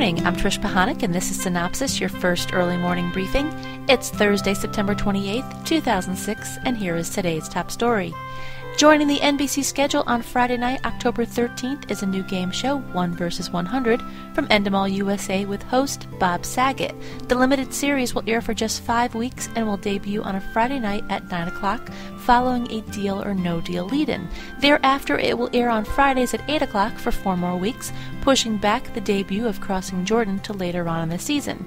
morning, I'm Trish Pahanik, and this is Cynopsis, your first early morning briefing. It's Thursday, September 28th, 2006, and here is today's top story. Joining the NBC schedule on Friday night, October 13th, is a new game show, 1 vs. 100, from Endemol USA with host Bob Saget. The limited series will air for just 5 weeks and will debut on a Friday night at 9 o'clock, following a Deal or No Deal lead-in. Thereafter, it will air on Fridays at 8 o'clock for 4 more weeks, pushing back the debut of Crossing Jordan to later on in the season.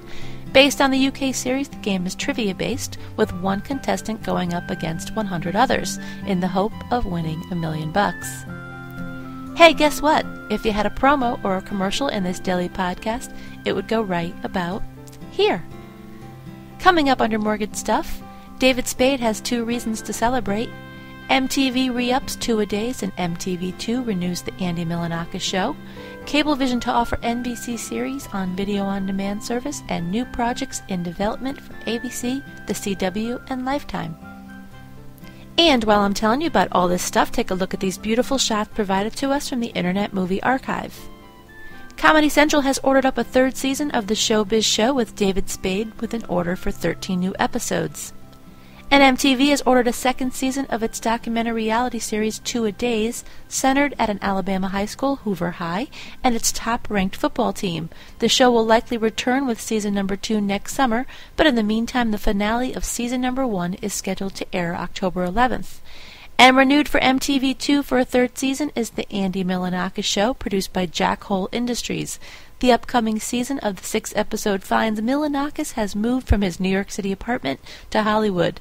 Based on the UK series, the game is trivia-based, with one contestant going up against 100 others, in the hope of winning $1 million. Hey, guess what? If you had a promo or a commercial in this daily podcast, it would go right about here. Coming up under More Good Stuff, David Spade has 2 reasons to celebrate. MTV re-ups Two-A-Days and MTV2 renews the Andy Milonakis show. Cablevision to offer NBC series on video-on-demand service, and new projects in development for ABC, the CW, and Lifetime. And while I'm telling you about all this stuff, take a look at these beautiful shots provided to us from the Internet Movie Archive. Comedy Central has ordered up a 3rd season of the Showbiz Show with David Spade, with an order for 13 new episodes. And MTV has ordered a 2nd season of its documentary reality series Two-A-Days, centered at an Alabama high school, Hoover High, and its top-ranked football team. The show will likely return with season number 2 next summer, but in the meantime, the finale of season number 1 is scheduled to air October 11th. And renewed for MTV2 for a 3rd season is the Andy Milonakis show, produced by Jack Hole Industries. The upcoming season of the 6-episode finds Milonakis has moved from his New York City apartment to Hollywood.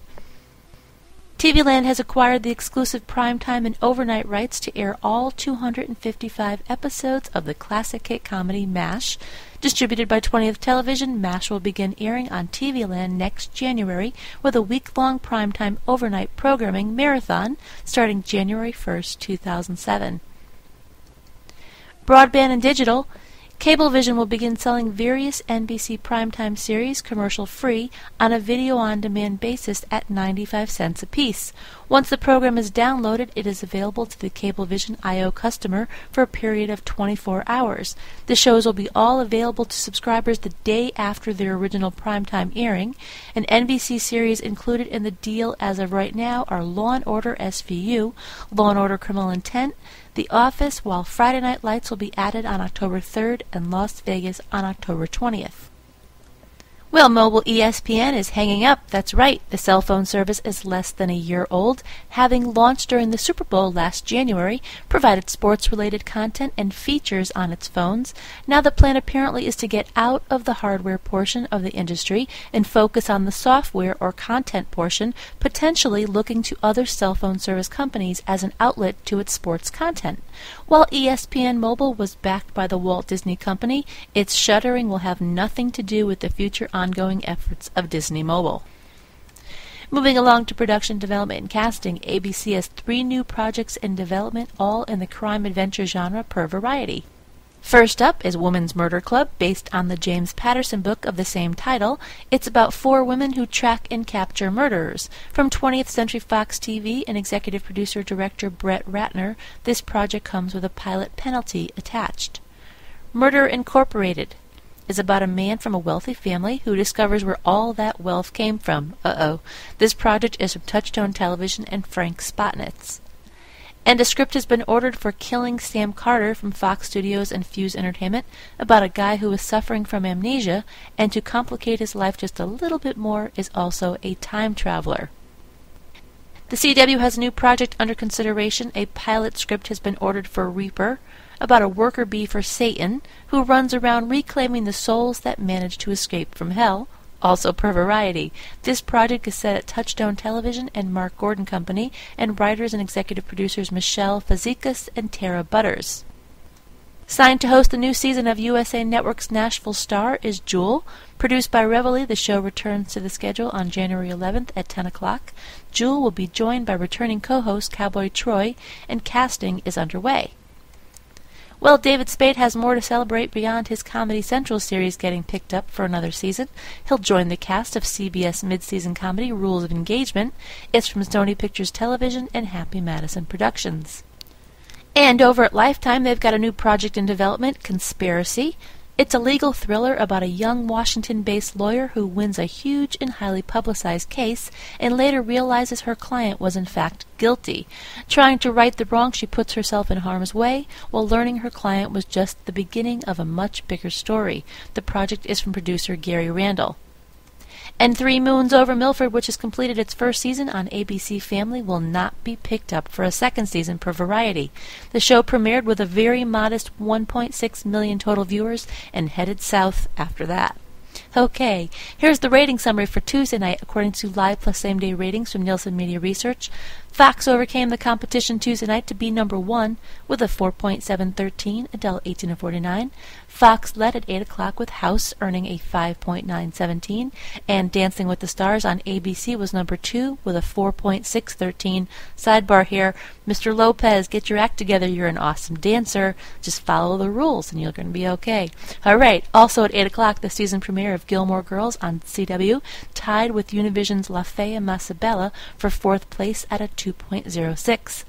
TV Land has acquired the exclusive primetime and overnight rights to air all 255 episodes of the classic hit comedy MASH. Distributed by 20th Television, MASH will begin airing on TV Land next January with a week-long primetime overnight programming marathon starting January 1st, 2007. Broadband and digital. Cablevision will begin selling various NBC primetime series commercial-free on a video-on-demand basis at 95 cents apiece. Once the program is downloaded, it is available to the Cablevision I.O. customer for a period of 24 hours. The shows will be all available to subscribers the day after their original primetime airing. An NBC series included in the deal as of right now are Law & Order SVU, Law & Order Criminal Intent, The Office, while Friday Night Lights will be added on October 3rd and Las Vegas on October 20th. Well, mobile ESPN is hanging up. That's right, the cell phone service is less than a year old, having launched during the Super Bowl last January, provided sports-related content and features on its phones. Now the plan apparently is to get out of the hardware portion of the industry and focus on the software or content portion, potentially looking to other cell phone service companies as an outlet to its sports content. While ESPN Mobile was backed by the Walt Disney Company, its shuttering will have nothing to do with the future ongoing efforts of Disney Mobile. Moving along to production, development, and casting, ABC has 3 new projects in development, all in the crime-adventure genre per Variety. First up is Women's Murder Club, based on the James Patterson book of the same title. It's about 4 women who track and capture murderers. From 20th Century Fox TV and executive producer-director Brett Ratner, this project comes with a pilot penalty attached. Murder Incorporated is about a man from a wealthy family who discovers where all that wealth came from. This project is from Touchstone Television and Frank Spotnitz. And a script has been ordered for Killing Sam Carter from Fox Studios and Fuse Entertainment, about a guy who is suffering from amnesia, and to complicate his life just a little bit more, is also a time traveler. The CW has a new project under consideration. A pilot script has been ordered for Reaper, about a worker bee for Satan, who runs around reclaiming the souls that managed to escape from hell, also per Variety. This project is set at Touchstone Television and Mark Gordon Company, and writers and executive producers Michelle Fazekas and Tara Butters. Signed to host the new season of USA Network's Nashville Star is Jewel. Produced by Reveille, the show returns to the schedule on January 11th at 10 o'clock. Jewel will be joined by returning co-host Cowboy Troy, and casting is underway. Well, David Spade has more to celebrate beyond his Comedy Central series getting picked up for another season. He'll join the cast of CBS mid-season comedy Rules of Engagement. It's from Sony Pictures Television and Happy Madison Productions. And over at Lifetime, they've got a new project in development, Conspiracy. It's a legal thriller about a young Washington-based lawyer who wins a huge and highly publicized case and later realizes her client was in fact guilty. Trying to right the wrong, she puts herself in harm's way while learning her client was just the beginning of a much bigger story. The project is from producer Gary Randall. And Three Moons Over Milford, which has completed its first season on ABC Family, will not be picked up for a second season per Variety. The show premiered with a very modest 1.6 million total viewers and headed south after that. Okay, here's the rating summary for Tuesday night according to Live Plus Same Day ratings from Nielsen Media Research. Fox overcame the competition Tuesday night to be number 1 with a 4.713, Adele 18 of 49. Fox led at 8 o'clock with House earning a 5.917, and Dancing with the Stars on ABC was number 2 with a 4.613. Sidebar here, Mr. Lopez, get your act together. You're an awesome dancer. Just follow the rules and you're going to be okay. All right, also at 8 o'clock, the season premiere of Gilmore Girls on CW tied with Univision's La Fea Masabella for 4th place at a 2.06.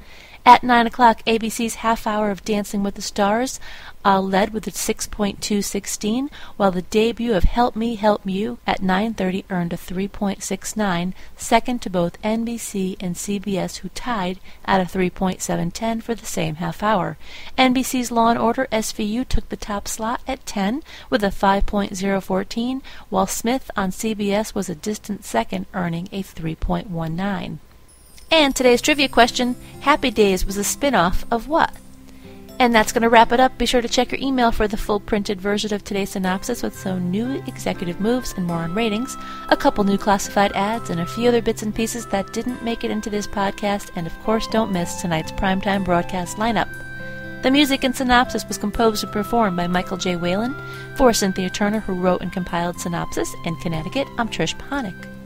At 9 o'clock, ABC's half hour of Dancing with the Stars led with a 6.216, while the debut of Help Me, Help You at 9:30 earned a 3.69, second to both NBC and CBS, who tied at a 3.710 for the same half hour. NBC's Law & Order SVU took the top slot at 10 with a 5.014, while Smith on CBS was a distant second, earning a 3.19. And today's trivia question, Happy Days was a spin-off of what? And that's going to wrap it up. Be sure to check your email for the full printed version of today's synopsis with some new executive moves and more on ratings, a couple new classified ads, and a few other bits and pieces that didn't make it into this podcast, and of course don't miss tonight's primetime broadcast lineup. The music in Synopsis was composed and performed by Michael J. Whalen. For Cynthia Turner, who wrote and compiled Synopsis, in Connecticut, I'm Trish Ponick.